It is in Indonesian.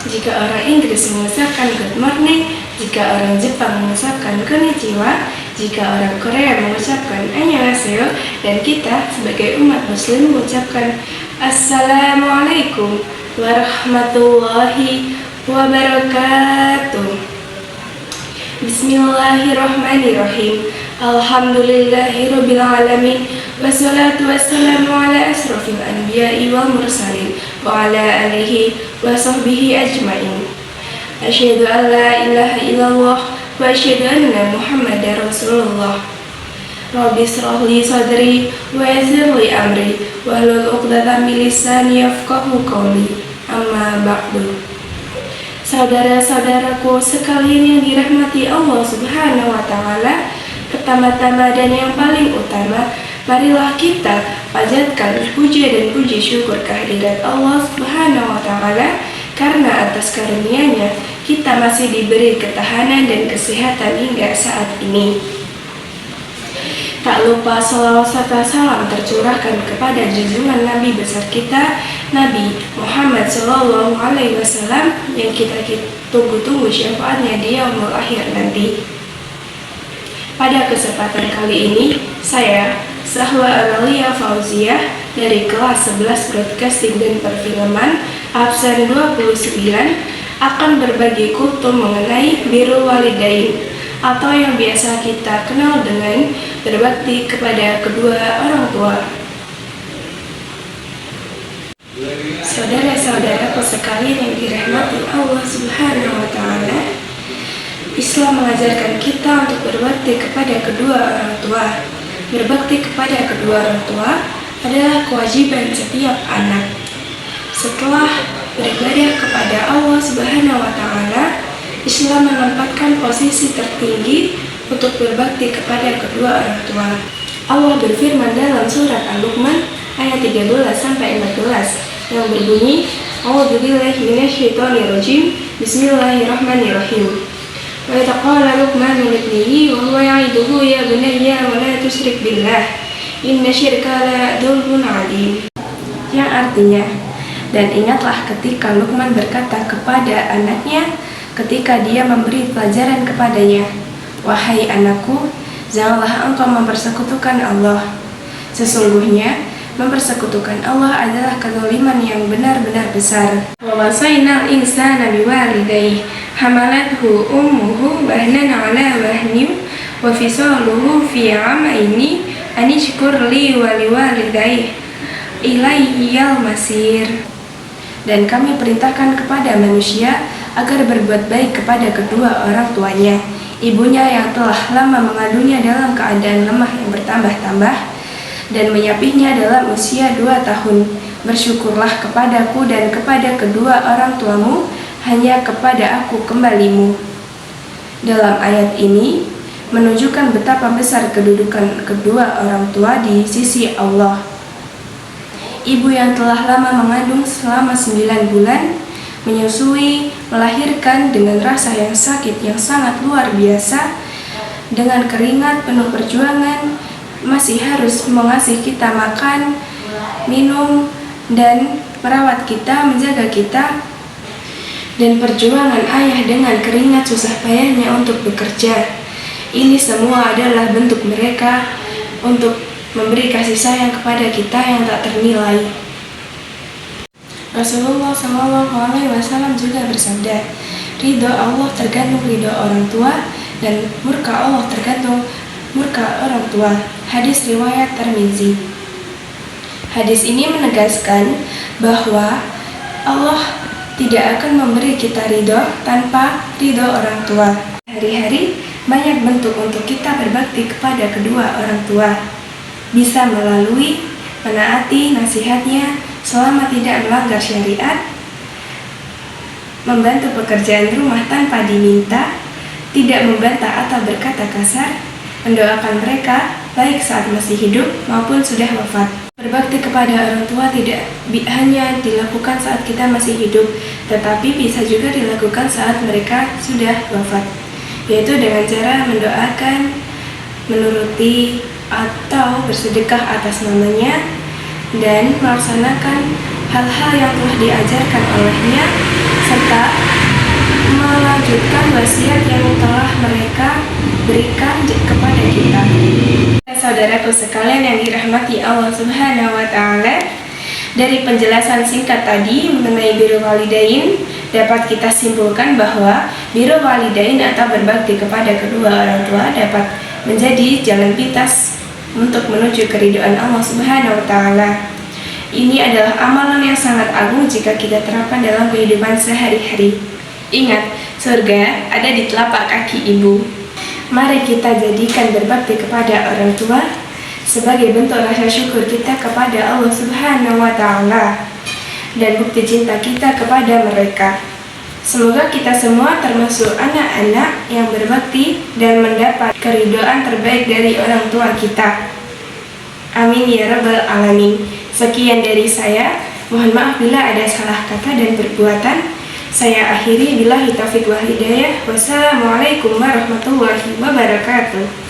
Jika orang Inggris mengucapkan good morning, jika orang Jepang mengucapkan konnichiwa, jika orang Korea mengucapkan annyeonghaseyo, dan kita sebagai umat muslim mengucapkan assalamualaikum warahmatullahi wabarakatuh. Bismillahirrahmanirrahim. Alhamdulillahirabbil alamin. Wassalatu wassalamu ala asrofil anbiya'i wal mursalin wa ala alihi wa sahbihi ajma'in. Asyhadu an la ilaha illallah wa asyhadu anna Muhammadar Rasulullah. Rabbi shrah li sadri wa yassir li amri wahlul 'uqdatam min lisani yafqahu qawli. Amma ba'du. Saudara-saudaraku sekalian yang dirahmati Allah Subhanahu wa taala, pertama-tama dan yang paling utama, marilah kita panjatkan puja dan puji syukur kehadirat Allah Subhanahu wa taala, karena atas karunia-Nya kita masih diberi ketahanan dan kesehatan hingga saat ini. Tak lupa salawat serta salam tercurahkan kepada junjungan Nabi besar kita, Nabi Muhammad SAW, yang kita tunggu-tunggu syafaatnya di yaumul akhir nanti. Pada kesempatan kali ini, saya Sahwa Aralia Fauziah dari kelas 11 Broadcasting dan Perfilman absen 29 akan berbagi kultum mengenai birrul walidain, atau yang biasa kita kenal dengan berbakti kepada kedua orang tua. Saudara-saudaraku sekalian yang dirahmati Allah Subhanahu wa taala, Islam mengajarkan kita untuk berbakti kepada kedua orang tua. Berbakti kepada kedua orang tua adalah kewajiban setiap anak. Setelah beribadah kepada Allah Subhanahu wa taala, Islam menempatkan posisi tertinggi untuk berbakti kepada kedua orang tua. Allah berfirman dalam surat Al-Luqman ayat 13-14 yang berbunyi, A'udzubillahi minasyaitonirrajim, Bismillahirrahmanirrahim. Wa idh qala Luqmanu libnihi wa huwa ya'iduhu ya bunayya wa la tusyrik billah, inna syirka la dzulmun 'adzim. Yang artinya, dan ingatlah ketika Luqman berkata kepada anaknya ketika dia memberi pelajaran kepadanya, wahai anakku, janganlah engkau mempersekutukan Allah. Sesungguhnya mempersekutukan Allah adalah kezaliman yang benar-benar besar. Wa wasainal insana biwalidayhi hamalathu ummuhu wahnan 'ala wahnin wa fisaluhu fi 'amaini an ishkur li wa liwalidayhi ilayyal masir. Dan kami perintahkan kepada manusia agar berbuat baik kepada kedua orang tuanya, ibunya yang telah lama mengadunya dalam keadaan lemah yang bertambah-tambah, dan menyapihnya dalam usia 2 tahun. Bersyukurlah kepadaku dan kepada kedua orang tuamu, hanya kepada aku kembalimu. Dalam ayat ini menunjukkan betapa besar kedudukan kedua orang tua di sisi Allah. Ibu yang telah lama mengandung selama 9 bulan, menyusui, melahirkan dengan rasa yang sakit yang sangat luar biasa, dengan keringat penuh perjuangan, masih harus mengasih kita makan, minum, dan merawat kita, menjaga kita, dan perjuangan ayah dengan keringat susah payahnya untuk bekerja. Ini semua adalah bentuk mereka untuk memberi kasih sayang kepada kita yang tak ternilai. Rasulullah SAW juga bersabda, ridho Allah tergantung ridho orang tua, dan murka Allah tergantung murka orang tua. Hadis riwayat Tirmizi. Hadis ini menegaskan bahwa Allah tidak akan memberi kita ridho tanpa ridho orang tua. Hari-hari banyak bentuk untuk kita berbakti kepada kedua orang tua. Bisa melalui menaati nasihatnya selama tidak melanggar syariat, membantu pekerjaan rumah tanpa diminta, tidak membantah atau berkata kasar, mendoakan mereka baik saat masih hidup maupun sudah wafat. Berbakti kepada orang tua tidak hanya dilakukan saat kita masih hidup, tetapi bisa juga dilakukan saat mereka sudah wafat, yaitu dengan cara mendoakan, menuruti, atau bersedekah atas namanya, dan melaksanakan hal-hal yang telah diajarkan olehnya, serta saudaraku sekalian yang dirahmati Allah Subhanahu wa Ta'ala, dari penjelasan singkat tadi mengenai birrul walidain dapat kita simpulkan bahwa birrul walidain atau berbakti kepada kedua orang tua dapat menjadi jalan pintas untuk menuju keridhaan Allah Subhanahu wa Ta'ala. Ini adalah amalan yang sangat agung jika kita terapkan dalam kehidupan sehari-hari. Ingat, surga ada di telapak kaki ibu. Mari kita jadikan berbakti kepada orang tua sebagai bentuk rasa syukur kita kepada Allah Subhanahu wa Ta'ala dan bukti cinta kita kepada mereka. Semoga kita semua termasuk anak-anak yang berbakti dan mendapat keridhaan terbaik dari orang tua kita. Amin ya rabbal alamin. Sekian dari saya. Mohon maaf bila ada salah kata dan perbuatan. Saya akhiri billahi taufiq wal hidayah. Wassalamualaikum warahmatullahi wabarakatuh.